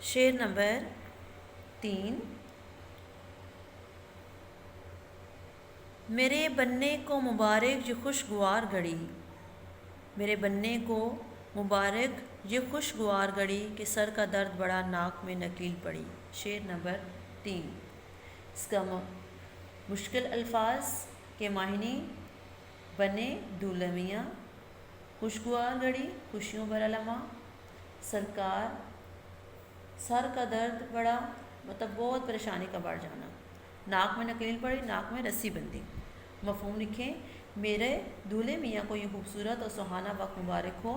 शेर नंबर 3। मेरे बनने को मुबारक ये खुशगवार घड़ी, मेरे बनने को मुबारक ये खुशगवार घड़ी कि सर का दर्द बड़ा नाक में नकील पड़ी। शेर नंबर 3। इसका मुश्किल अल्फाज के मायने बने दूल्हा मियाँ, खुशगवार घड़ी खुशियों भरा लम्हा, सरकार सर का दर्द बड़ा मतलब बहुत परेशानी का बढ़ जाना, नाक में नकेल पड़ी नाक में रस्सी बंधी। मफ़हूम लिखें। मेरे दूल्हे मियाँ को ये खूबसूरत और सुहाना वक्त मुबारक हो।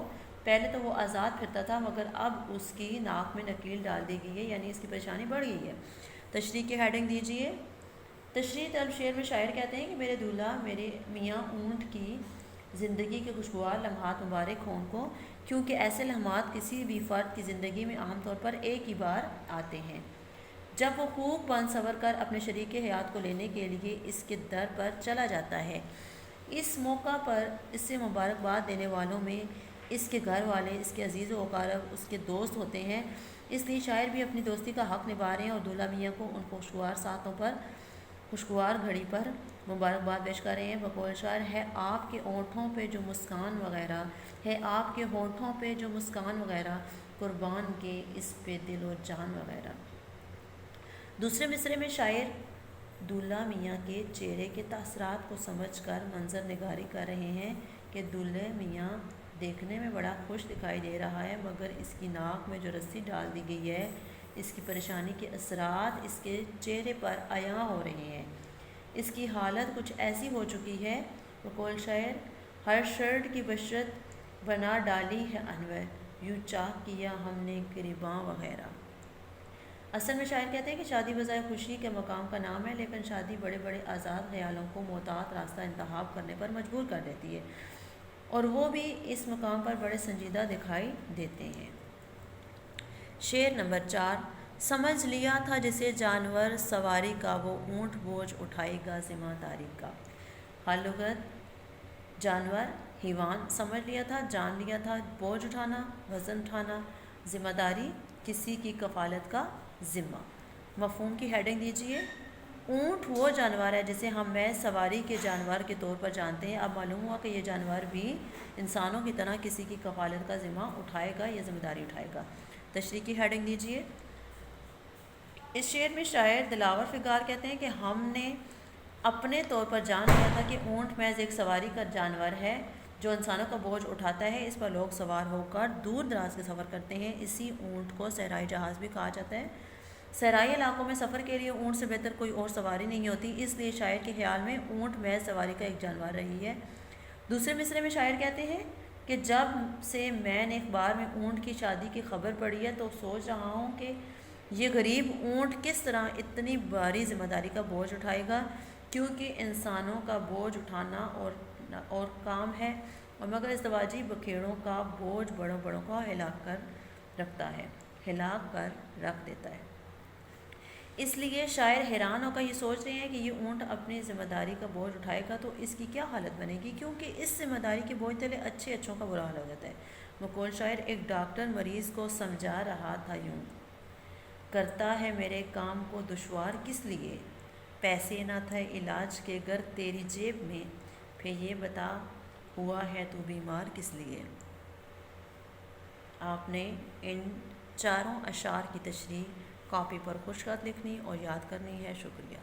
पहले तो वो आज़ाद फिरता था मगर अब उसकी नाक में नकील डाल दी गई है, यानी इसकी परेशानी बढ़ गई है। तशरीह की हेडिंग दीजिए। तशरीह तलब शेर में शायर कहते हैं कि मेरे दूल्हा मेरे मियाँ ऊँट की ज़िंदगी के खुशगवार लम्हात मुबारक हों उनको, क्योंकि ऐसे लम्हात किसी भी फ़र्द की ज़िंदगी में आमतौर पर एक ही बार आते हैं, जब वो खूब बन सवर कर अपने शरीक हयात को लेने के लिए इसके दर पर चला जाता है। इस मौका पर इससे मुबारकबाद देने वालों में इसके घर वाले, इसके अजीज़ व अकारब, उसके दोस्त होते हैं। इसलिए शायर भी अपनी दोस्ती का हक़ निभा रहे हैं और दूल्हा मियाँ को उन खुशगवार सातों पर, खुशगवार घड़ी पर मुबारकबाद पेश कर रहे हैं। बकौल शायर, है आपके ओंठों पे जो मुस्कान वगैरह, है आपके होंठों पे जो मुस्कान वगैरह, कुर्बान के इस पे दिल व जान वगैरह। दूसरे मिसरे में शायर दूल्हा मियाँ के चेहरे के तासरात को समझकर मंजर निगारी कर रहे हैं कि दूल्हे मियाँ देखने में बड़ा खुश दिखाई दे रहा है, मगर इसकी नाक में जो रस्सी डाल दी गई है, इसकी परेशानी के असरात इसके चेहरे पर आया हो रहे हैं। इसकी हालत कुछ ऐसी हो चुकी है, बकौल शायर, हर शर्ट की बशरत बना डाली है अनवर, यूँ चाक किया हमने गिरबां वगैरह। असल में शायर कहते हैं कि शादी बजाय खुशी के मकाम का नाम है, लेकिन शादी बड़े बड़े आज़ाद ख्यालों को मोहतात रास्ता इंतखाब करने पर मजबूर कर देती है, और वो भी इस मकाम पर बड़े संजीदा दिखाई देते हैं। शेर नंबर 4। समझ लिया था जिसे जानवर सवारी का, वो ऊँट बोझ उठाएगा ज़िम्मेदारी का। हालुगत जानवर हिवान समझ लिया था, जान लिया था, बोझ उठाना वज़न उठाना, ज़िम्मेदारी किसी की कफ़ालत का ज़िम्मा। मफ़हूम की हेडिंग दीजिए। ऊँट वो जानवर है जिसे हम महज सवारी के जानवर के तौर पर जानते हैं। अब मालूम हुआ कि ये जानवर भी इंसानों की तरह किसी की कफ़ालत का ज़िम्मा उठाएगा या ज़िम्मेदारी उठाएगा। तशरीह की हेडिंग दीजिए। इस शेर में शायर दिलावर फिगार कहते हैं कि हमने अपने तौर पर जान लिया था कि ऊँट महज एक सवारी का जानवर है जो इंसानों का बोझ उठाता है। इस पर लोग सवार होकर दूर दराज के सफ़र करते हैं। इसी ऊँट को सहराई जहाज़ भी कहा जाता है। सहराई इलाकों में सफ़र के लिए ऊँट से बेहतर कोई और सवारी नहीं होती, इसलिए शायर के ख्याल में ऊँट महज सवारी का एक जानवर रही है। दूसरे मिसरे में शायर कहते हैं कि जब से मैंने अखबार में ऊँट की शादी की खबर पढ़ी है तो सोच रहा हूँ कि ये गरीब ऊँट किस तरह इतनी भारी जिम्मेदारी का बोझ उठाएगा, क्योंकि इंसानों का बोझ उठाना और काम है, और मगर इज़्दवाजी बखेड़ों का बोझ बड़ों बड़ों को हिला कर रखता है, हिला कर रख देता है। इसलिए शायर हैरान होकर ये सोच रहे हैं कि ये ऊँट अपनी ज़िम्मेदारी का बोझ उठाएगा तो इसकी क्या हालत बनेगी, क्योंकि इस ज़िम्मेदारी के बोझ तले अच्छे अच्छों का बुरा हाल हो जाता है। मक़बूल शायर, एक डॉक्टर मरीज़ को समझा रहा था यूँ, करता है मेरे काम को दुश्वार किस लिए, पैसे ना थे इलाज के गर तेरी जेब में, फिर ये बता हुआ है तू बीमार किस लिए। आपने इन चारों अशार की तशरीह कॉपी पर खुशखत लिखनी और याद करनी है। शुक्रिया।